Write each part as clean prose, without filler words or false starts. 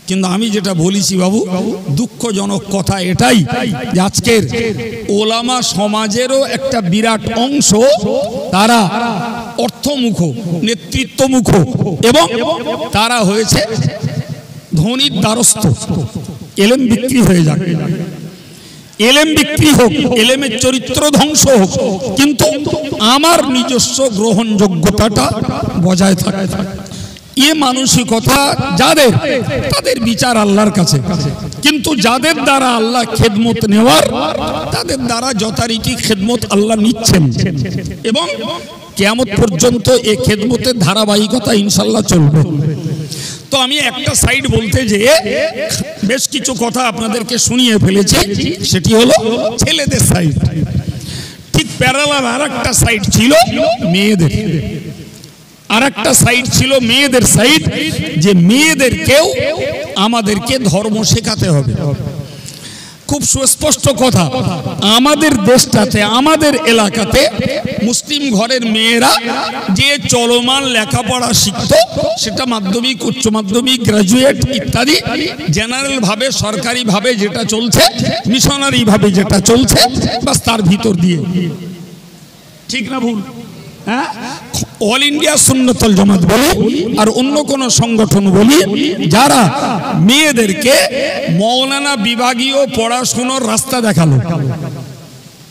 কিন্তু আমি যেটা বলেছি বাবু, দুঃখজনক কথা এটাই যে আজকের ওলামা সমাজেরও একটা বিরাট অংশ তারা অর্থমুখ, নেতৃত্বমুখ এবং তারা হয়েছে ধনীর দ্বারস্থ। এলেম বিক্রি হয়ে যাবে, এলেম বিক্রি হোক, এলেমের চরিত্র ধ্বংস হোক, কিন্তু আমার নিজস্ব গ্রহণযোগ্যতাটা বজায় থাকে। এ মানসিকতা যাদের, তাদের বিচার আল্লাহর কাছে। কিন্তু যাদের দ্বারা আল্লাহ খেদমত নেওয়ার, তাদের দ্বারা যথারীতি খেদমত আল্লাহ নিচ্ছেন এবং কিয়ামত পর্যন্ত এই খেদমতের ধারাবাহিকতা ইনশাল্লাহ চলবে। তো আমি একটা সাইড বলতে যে বেশ কিছু কথা আপনাদেরকে শুনিয়ে ফেলেছি, সেটি হলো ছেলেদের সাইড। ঠিক প্যারালাল আর একটা সাইড ছিল মেয়েদের, আর একটা সাইড ছিল মেয়েদের সাইড, যে মেয়েদেরকেও আমাদেরকে ধর্ম শেখাতে হবে। খুব সুস্পষ্ট কথা, আমাদের দেশটাতে, আমাদের এলাকাতে মুসলিম ঘরের মেয়েরা যে চলমান লেখাপড়া শিখত, সেটা মাধ্যমিক, উচ্চ মাধ্যমিক, গ্রাজুয়েট ইত্যাদি জেনারেল ভাবে, সরকারি ভাবে যেটা চলছে, মিশনারি ভাবে যেটা চলছে, বাস তার ভিতর দিয়ে। ঠিক না ভুল? হ্যাঁ, অল ইন্ডিয়া সুন্নতুল জামাত বলি আর অন্য কোন সংগঠন বলি, যারা মেয়েদেরকে মৌলানা বিভাগীয় পড়াশোনার রাস্তা দেখালো।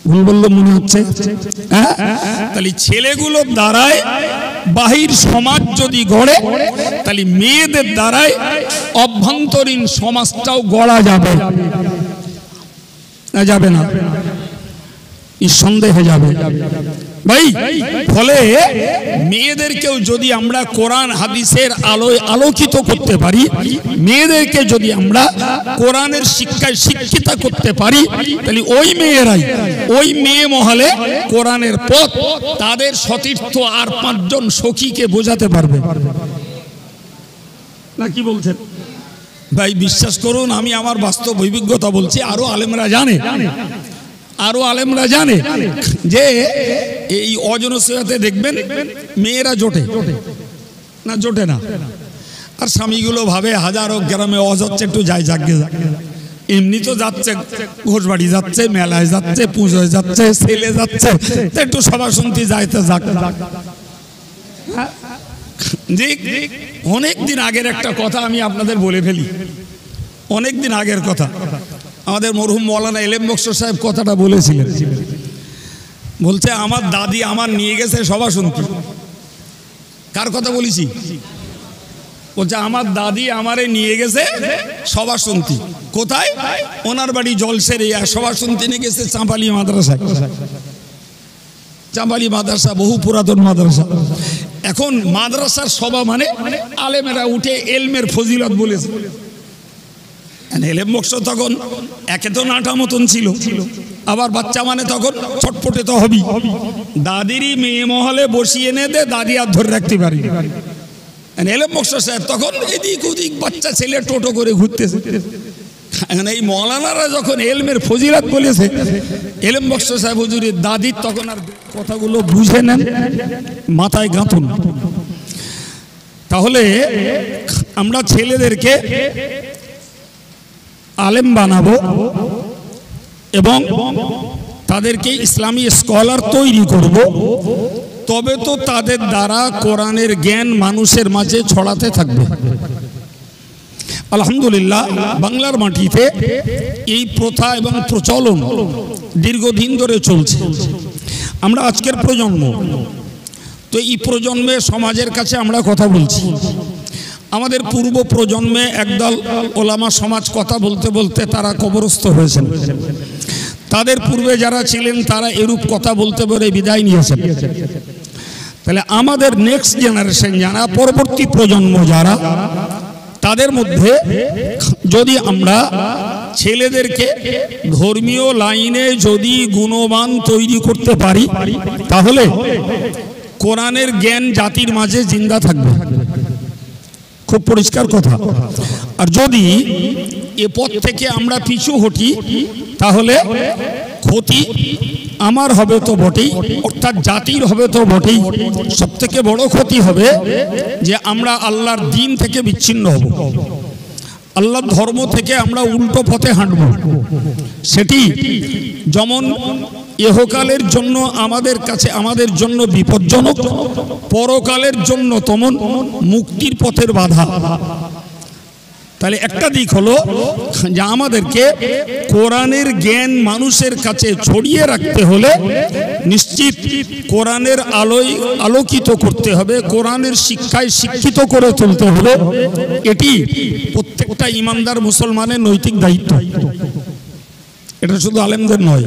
ভুল বললো মনে হচ্ছে? হ্যাঁ, তাহলে ছেলেগুলোর দ্বারাই বাহির সমাজ যদি গড়ে, তাহলে মেয়েদের দ্বারাই অভ্যন্তরীণ সমাজটাও গড়া যাবে না? যাবে না? নিঃসন্দেহে যাবে ভাই। ফলে মেয়েদেরকেও যদি আমরা কোরআন হাদিসের আলোয় আলোকিত করতে পারি, মেয়েদেরকে যদি আমরা কোরআনের শিক্ষায় শিক্ষিত করতে পারি, তাহলে ওই মেয়েরাই, ওই মেয়ে মহলে কোরআনের পথ তাদের সতীর্থ আর 5 জন সখীকে বোঝাতে পারবে না। কি বলছেন ভাই? বিশ্বাস করুন, আমি আমার বাস্তব অভিজ্ঞতা বলছি। আরো আলেমরা জানে, আরো আলেমরা জানে যে এই অজনসিয়াতে দেখবেন মেয়েরা জোটে না, জোটে না। আর স্বামীগুলো ভাবে হাজারো গ্রামে অজ হচ্ছে, একটু যাই জাগে, এমনি তো যাচ্ছে, ঘোষবাড়ি যাচ্ছে, মেলায় যাচ্ছে, পুজোয় যাচ্ছে, ছেলে যাচ্ছে, একটু সভা শুনতে যাইতে যাক। জি, অনেকদিন আগের একটা কথা আমি আপনাদের বলে ফেলি, অনেকদিন আগের কথা। আমাদের মরহুম মৌলানা এলেম বক্স সাহেব কথাটা বলেছিলেন। বলছে আমার দাদি আমার নিয়ে গেছে সভা শুনতে। কার কথা বলেছি? বলছে আমার দাদি আমারে নিয়ে গেছে সভা শুনতে। কোথায়? ওনার বাড়ি জলসেরে। সভা শুনতে নিয়ে গেছে চাঁপালি মাদ্রাসায়। চাঁপালি মাদ্রাসা বহু পুরাতন মাদ্রাসা। এখন মাদ্রাসার সভা মানে আলেমেরা উঠে এলমের ফজিলত বলেছে। এলেম বক্স তখন একে তো নাটা মতন ছিল, আবার বাচ্চা মানে তখন ছটপটে তো হবি। দাদিরই মেয়ে মহলে বসিয়ে এনে দে, দাদি আর ধরে রাখতে পারি। এলেম বক্স সাহেব তখন এদিক ওদিক বাচ্চা ছেলে টোটো করে ঘুরতেছে। এই মৌলানারা যখন এলমের ফজিলত বলেছে, এলেম বক্স সাহেব হুজুরের দাদির তখন আর কথাগুলো বুঝে নেন, মাথায় গাঁথুন। তাহলে আমরা ছেলেদেরকে আলেম বানাবো এবং তাদেরকে ইসলামী স্কলার তৈরি করব, তবে তো তাদের দ্বারা কোরআনের জ্ঞান মানুষের মাঝে ছড়াতে থাকবে। আলহামদুলিল্লাহ, বাংলার মাটিতে এই প্রথা এবং প্রচলন দীর্ঘদিন ধরে চলছে। আমরা আজকের প্রজন্ম, তো এই প্রজন্মে সমাজের কাছে আমরা কথা বলছি। আমাদের পূর্ব প্রজন্মে একদল ওলামা সমাজ কথা বলতে বলতে তারা কবরস্থ হয়েছেন। তাদের পূর্বে যারা ছিলেন তারা এরূপ কথা বলতে বলে বিদায় নিয়েছেন। তাহলে আমাদের নেক্সট জেনারেশন যারা, পরবর্তী প্রজন্ম যারা, তাদের মধ্যে যদি আমরা ছেলেদেরকে ধর্মীয় লাইনে যদি গুণবান তৈরি করতে পারি, তাহলে কোরআনের জ্ঞান জাতির মাঝে জিন্দা থাকবে। খুব পরিষ্কার কথা। আর যদি এ পথ থেকে আমরা পিছু হটি, তাহলে ক্ষতি আমার হবে তো বটেই, অর্থাৎ জাতির হবে তো বটেই। সব থেকে বড় ক্ষতি হবে যে আমরা আল্লাহর দ্বীন থেকে বিচ্ছিন্ন হব। আল্লাহর ধর্ম থেকে আমরা উল্টো পথে হাঁটব, সেটি যেমন ইহকালের জন্য আমাদের কাছে আমাদের জন্য বিপজ্জনক, পরকালের জন্য তেমন মুক্তির পথের বাধা। তাহলে একটা দিক হলো যে আমাদেরকে কোরআনের জ্ঞান মানুষের কাছে ছড়িয়ে রাখতে হলে নিশ্চিত কোরআনের আলোয় আলোকিত করতে হবে, কোরআনের শিক্ষায় শিক্ষিত করে তুলতে হবে। এটি প্রত্যেকটা ইমানদার মুসলমানের নৈতিক দায়িত্ব। এটা শুধু আলেমদের নয়।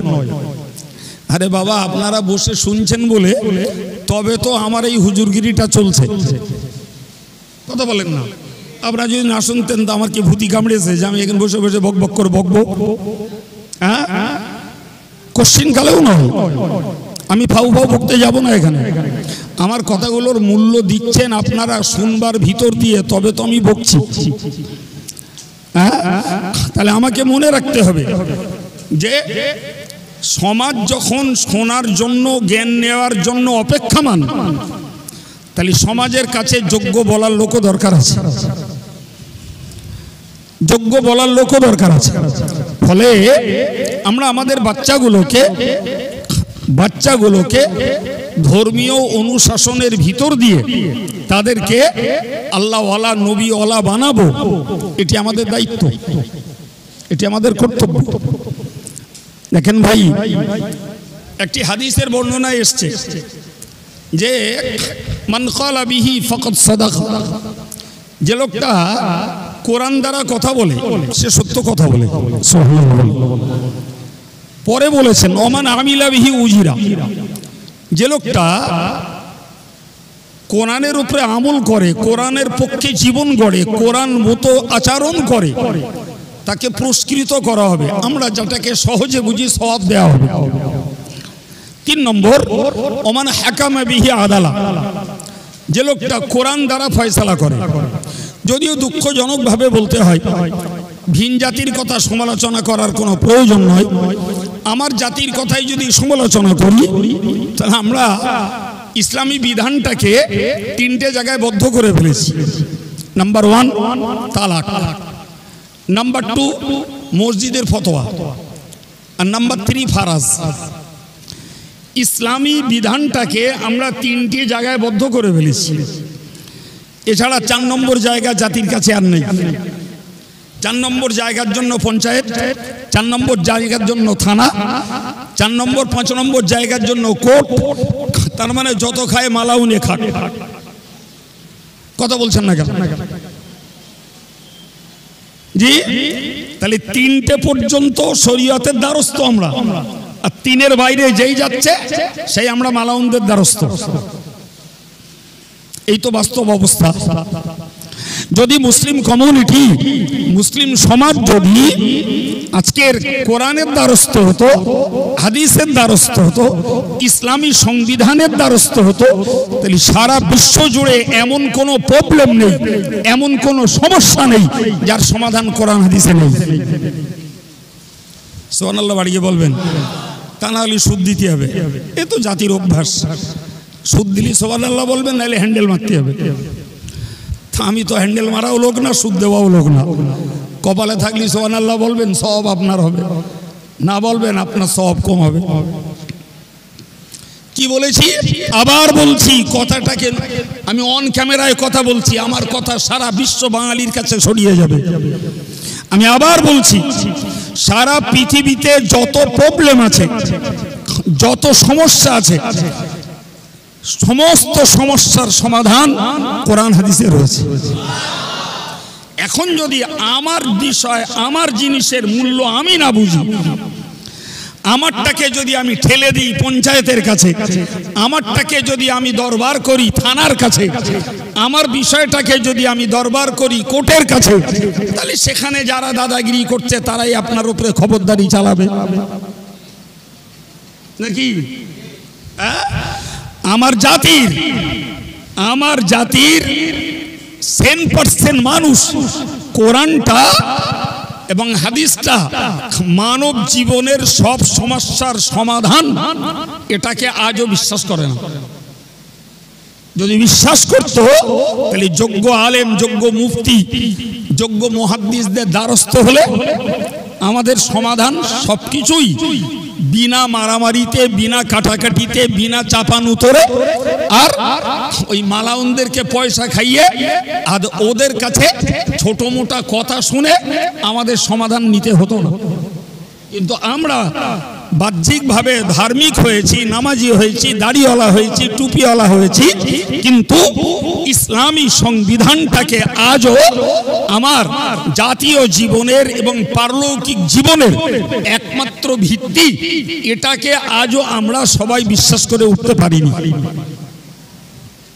আরে বাবা, আপনারা বসে শুনছেন বলে তবে তো আমার এই হুজুরগিরিটা চলছে, কথা বলেন না? আপনারা যদি না শুনতেন তো আমার কি ভূতি কামড়েছে যে আমি এখানে বসে বসে বক বক করে বকবো? হ্যাঁ, কোশ্চিন কালেও নয়, আমি ফাউ ফাউ বকতে যাব না এখানে। আমার কথাগুলোর মূল্য দিচ্ছেন আপনারা শুনবার ভিতর দিয়ে, তবে তো আমি বকছি। হ্যাঁ, তাহলে আমাকে মনে রাখতে হবে যে সমাজ যখন শোনার জন্য জ্ঞান নেওয়ার জন্য অপেক্ষামান, তাহলে সমাজের কাছে যোগ্য বলার লোকও দরকার আছে, যোগ্য বলার লোকও দরকার আছে। ফলে আমরা আমাদের বাচ্চাগুলোকে ধর্মীয় অনুশাসনের ভিতর দিয়ে তাদেরকে আল্লাহওয়ালা নবীওয়ালা বানাবো, এটি আমাদের দায়িত্ব, এটি আমাদের কর্তব্য। দেখেন ভাই, একটি হাদিসের বর্ণনায় এসছে যে মান ক্বালা বিহি ফাকাদ সাদাকা, যে লোকটা কোরআন দ্বারা কথা বলে সে সত্য কথা বলে। পরে বলেছেন ওমান আমিলা বিহি উজিরা, যে লোকটা কোরআনের উপরে আমল করে, কোরআনের পক্ষে জীবন গড়ে, কোরআন মতো আচরণ করে, তাকে পুরস্কৃত করা হবে। আমরা যেটাকে সহজে বুঝি সওয়াব দেওয়া হবে। 3 নম্বর ওমান হাকামা বিহি আদালা, যে লোকটা কোরআন দ্বারা ফয়সালা করে। যদিও দুঃখজনকভাবে বলতে হয়, ভিন জাতির কথা সমালোচনা করার কোনো প্রয়োজন নয়। আমার জাতির কথাই যদি সমালোচনা করি, তাহলে আমরা ইসলামী বিধানটাকে 3টে জায়গায় বদ্ধ করে ফেলেছি। নাম্বার 1 তালাক, নাম্বার 2 মসজিদের ফতোয়া, আর নাম্বার 3 ফারাজ। ইসলামী বিধানটাকে আমরা 3টি জায়গায় বদ্ধ করে ফেলেছি। এছাড়া 4 নম্বর জায়গা জাতির কাছে আর নেই। 4 নম্বর জায়গার জন্য পঞ্চায়েত, 4 নম্বর জায়গার জন্য থানা, 4 নম্বর 5 নম্বর জায়গার জন্য কোর্ট। তার মানে যত খায় মালাউনে খাট। কথা বলছেন না কেন? জি, তাহলে 3টে পর্যন্ত শরীয়তের দ্বারস্থ আমরা, আর 3-এর বাইরে যেই যাচ্ছে সেই আমরা মালাউনদের দ্বারস্থ। এই তো বাস্তব অবস্থা। যদি মুসলিম কমিউনিটি, মুসলিম সমাজ যদি আজকের কোরআনের দ্বারস্থ হতো, হাদিসের দ্বারস্থ হতো, ইসলামী সংবিধানের দ্বারস্থ হতো, তাহলে সারা বিশ্ব জুড়ে এমন কোনো প্রবলেম নেই, এমন কোনো সমস্যা নেই যার সমাধান কোরআন হাদিসে নেই। সুবহানাল্লাহ বাড়িয়ে বলবেন, তা না হলে সুদ দিতে হবে। এ তো জাতির অভ্যাস, সুদ দিলি সুবহানাল্লাহ বলবেন, নাহলে হ্যান্ডেল মারতে হবে। আমি তো হ্যান্ডেল মারাও লোক না, সুদ দেওয়াও লোক না। কপালে থাকলে সুবহানাল্লাহ বলবেন, সওয়াব আপনার হবে, না বলবেন আপনার সওয়াব কম হবে। কি বলেছি? আবার বলছি কথাটাকে, আমি অন ক্যামেরায় কথা বলছি, আমার কথা সারা বিশ্ব বাঙালির কাছে ছড়িয়ে যাবে। আমি আবার বলছি, সারা পৃথিবীতে যত প্রবলেম আছে, যত সমস্যা আছে, সমস্ত সমস্যার সমাধান কোরআন হাদিসে রয়েছে। এখন যদি আমার বিষয়, আমার জিনিসের মূল্য আমি না বুঝি, আমারটাকে যদি আমি ঠেলে দিই পঞ্চায়েতের কাছে, আমারটাকে যদি আমি দরবার করি থানার কাছে, আমার বিষয়টাকে যদি আমি দরবার করি কোর্টের কাছে, তাহলে সেখানে যারা দাদাগিরি করছে তারাই আপনার উপরে খবরদারি চালাবে নাকি? আমার জাতির 10% মানুষ কোরআনটা এবং হাদিসটা মানব জীবনের সব সমস্যার সমাধান, এটাকে আজও বিশ্বাস করে না। যদি বিশ্বাস করতো তাহলে যোগ্য আলেম, যোগ্য মুফতি, যোগ্য মুহাদ্দিসদের দ্বারস্থ হলে আমাদের সমাধান সবকিছুই বিনা মারামারিতে, বিনা কাটাকাটিতে, বিনা চাপানুতরে, আর ওই মালাউনদেরকে পয়সা খাইয়ে আর ওদের কাছে ছোট মোটা কথা শুনে আমাদের সমাধান নিতে হতো না। কিন্তু আমরা বাহ্যিকভাবে ধার্মিক হয়েছি, নামাজি হয়েছি, দাড়িওয়ালা হয়েছি, টুপিওয়ালা হয়েছি, কিন্তু ইসলামী সংবিধানটাকে আজও আমার জাতীয় জীবনের এবং পারলৌকিক জীবনের একমাত্র ভিত্তি, এটাকে আজও আমরা সবাই বিশ্বাস করে উঠতে পারিনি।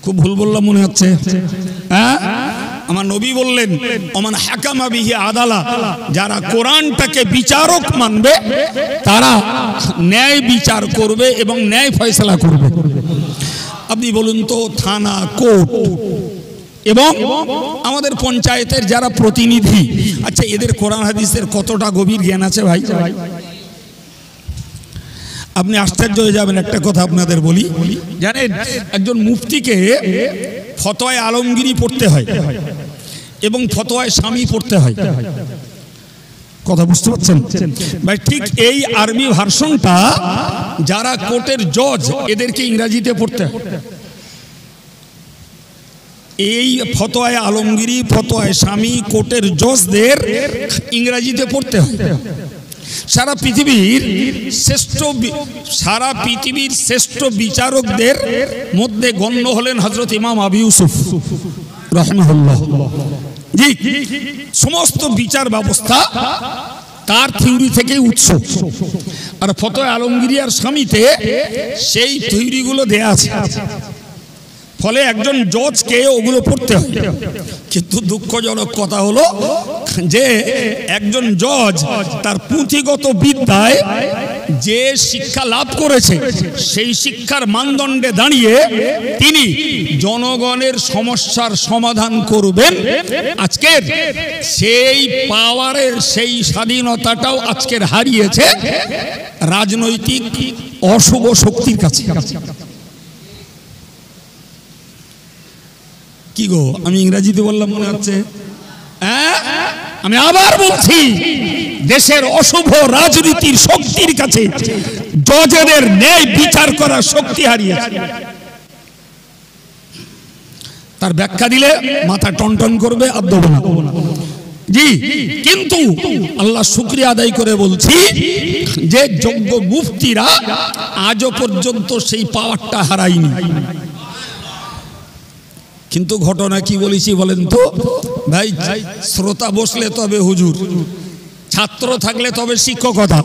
খুব ভুল বললাম মনে হচ্ছে, হ্যাঁ? আমার নবী বললেন, ওমান হাকামা বিহি আদালা, যারা কোরআনটাকে বিচারক মানবে তারা ন্যায় বিচার করবে এবং ন্যায় ফয়সালা করবে। আপনি বলুন তো, থানা, কোর্ট এবং আমাদের পঞ্চায়েতের যারা প্রতিনিধি, আচ্ছা এদের কোরআন হাদিসের কতটা গভীর জ্ঞান আছে ভাই? আপনি আশ্চর্য হয়ে যাবেন। একটা কথা আপনাদের বলি, জানেন একজন মুফতিকে ফতোয়ায়ে আলমগীরি পড়তে হয় এবং ফতোয়ায়ে শামী পড়তে হয়। কথা বুঝতে পারছেন ভাই? ঠিক এই আরবি ভার্সনটা যারা কোর্টের জজ, এদেরকে ইংরেজিতে পড়তে হয়। এই ফতোয়ায়ে আলমগীরি, ফতোয়ায়ে শামী কোর্টের জজদের ইংরেজিতে পড়তে হয়। সারা পৃথিবীর শ্রেষ্ঠ বিচারকদের মধ্যে গণ্য হলেন হযরত ইমাম আবু ইউসুফ রাহিমাহুল্লাহ। জি, সমস্ত বিচার ব্যবস্থা তার থিওরি থেকে উৎস। আর ফতোয়া আলমগীরি আর শামীতে সেই থিওরিগুলো দেয়া আছে, ফলে একজন জজকে ওগুলো পড়তে হয়। কিন্তু দুঃখজনক কথা হলো যে একজন জজ তার পুঁথিগত বিদ্যায় যে শিক্ষা লাভ করেছে সেই শিক্ষার মানদণ্ডে দাঁড়িয়ে তিনি জনগণের সমস্যার সমাধান করবেন, আজকের সেই পাওয়ারের, সেই স্বাধীনতাটাও আজকের হারিয়েছে রাজনৈতিক অশুভ শক্তির কাছে। কি গো, আমি ইংরেজিতে বললাম মনে হচ্ছে? আমি আবার বলছি, দেশের অশুভ রাজনীতির শক্তির কাছে জজেদের ন্যায় বিচার করার শক্তি হারিয়েছে। তার ব্যাখ্যা দিলে মাথা টনটন করবে, আর দেব না। জি, কিন্তু আল্লাহ শুকরিয়া আদায় করে বলছি যে যোগ্য মুফতিরা আজও পর্যন্ত সেই পাওয়ারটা হারায়নি। কিন্তু ঘটনা কি বলেছি বলেন তো ভাই? শ্রোতা বসলে তবে হুজুর, ছাত্র থাকলে তবে শিক্ষকতা,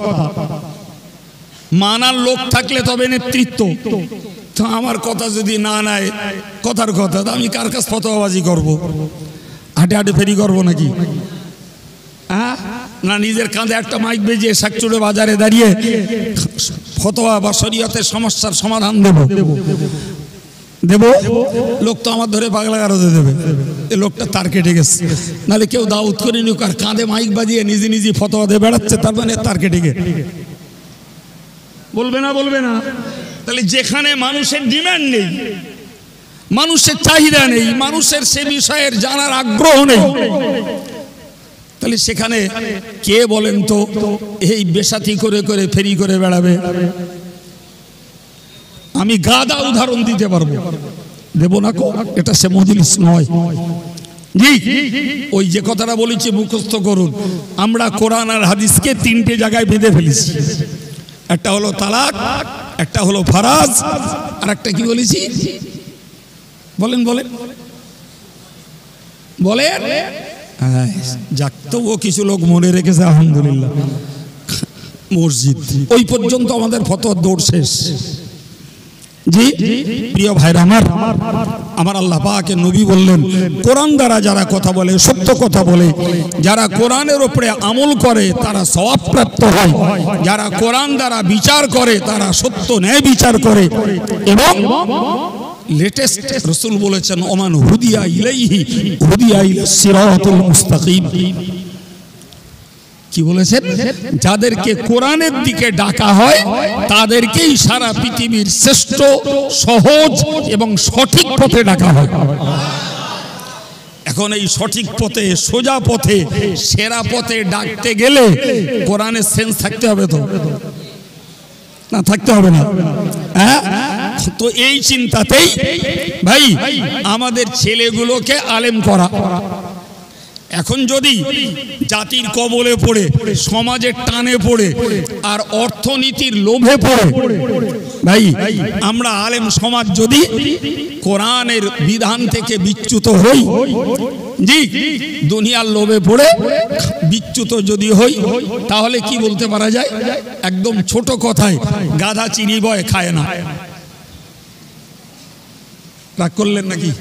মানার লোক থাকলে তবে নেতৃত্ব। তো আমার কথা যদি না নেয়, কথার কথা, আমি কার কাছে ফতোয়াবাজি করবো? হাঁটে হাঁটে ফেরি করবো নাকি? না নিজের কাঁধে একটা মাইক বেজিয়ে শাকচুড়ে বাজারে দাঁড়িয়ে ফতোয়া বা শরীয়তের সমস্যার সমাধান দেব? লোক তো আমার ধরে পাগলা গারদে দেবে। এই লোকটা তার কেটে গেছে, নাহলে কেউ দাউদ করে নিক আর কাঁধে মাইক বাজিয়ে নিজে নিজে ফতোয়া দিয়ে বেড়াচ্ছে, তার মানে তার কেটে গে বলবে না? বলবে না? তাহলে যেখানে মানুষের ডিমান্ড নেই, মানুষের চাহিদা নেই, মানুষের সে বিষয়ের জানার আগ্রহ নেই, তাহলে সেখানে কে বলেন তো এই বেসাতি করে করে ফেরি করে বেড়াবে? আমি গাদা উদাহরণ দিতে পারবো, দেব না কো? এটা সে মজলিস নয়। জি, ওই যে কথাটা বলেছি মুখস্থ করুন। আমরা কোরআন আর হাদিসকে তিনটে জায়গায় বেঁধে ফেলেছি। একটা হলো তালাক, একটা হলো ফারাজ, আর একটা কি বলেছি? বলেন বলেন বলেন। যাক, তবুও কিছু লোক মনে রেখেছে, আলহামদুলিল্লাহ। মসজিদ ওই পর্যন্ত আমাদের ফতোয়ার দৌড় শেষ। জি প্রিয় ভাইরা আমার আল্লাহ পাকের নবী বললেন, কোরআন দ্বারা যারা কথা বলে, সত্য কথা বলে, যারা কোরআনের উপরে আমল করে তারা সওয়াব প্রাপ্ত হয়, যারা কোরআন দ্বারা বিচার করে তারা সত্য ন্যায় বিচার করে। এবং লেটেস্ট রাসূল বলেছেন, ওমান হুদিয়া ইলাইহি হুদিয়া ইলা সিরাতুল মুস্তাকিম। কি বলেছেন? যাদেরকে কোরআনের দিকে ডাকা হয় তাদেরকেই সারা পৃথিবীর শ্রেষ্ঠ, সহজ এবং সঠিক পথে ডাকা হয়। এখন এই সঠিক পথে, সোজা পথে, সেরা পথে ডাকতে গেলে কোরআনের সেন্স থাকতে হবে তো, না থাকতে হবে না? হ্যাঁ, তো এই চিন্তাতেই ভাই আমাদের ছেলেগুলোকে আলেম করা। এখন যদি জাতির কবলে পড়ে, সমাজের টানে পড়ে আর অর্থনীতির লোভে পড়ে ভাই আমরা আলেম সমাজ যদি কোরআনের বিধান থেকে বিচ্যুত হই, জি দুনিয়ার লোভে পড়ে বিচ্যুত যদি হই, তাহলে কি বলতে পারা যায়? একদম ছোট কথায়, গাধা চিনি বয় খায় না। রাগ করলেন নাকি?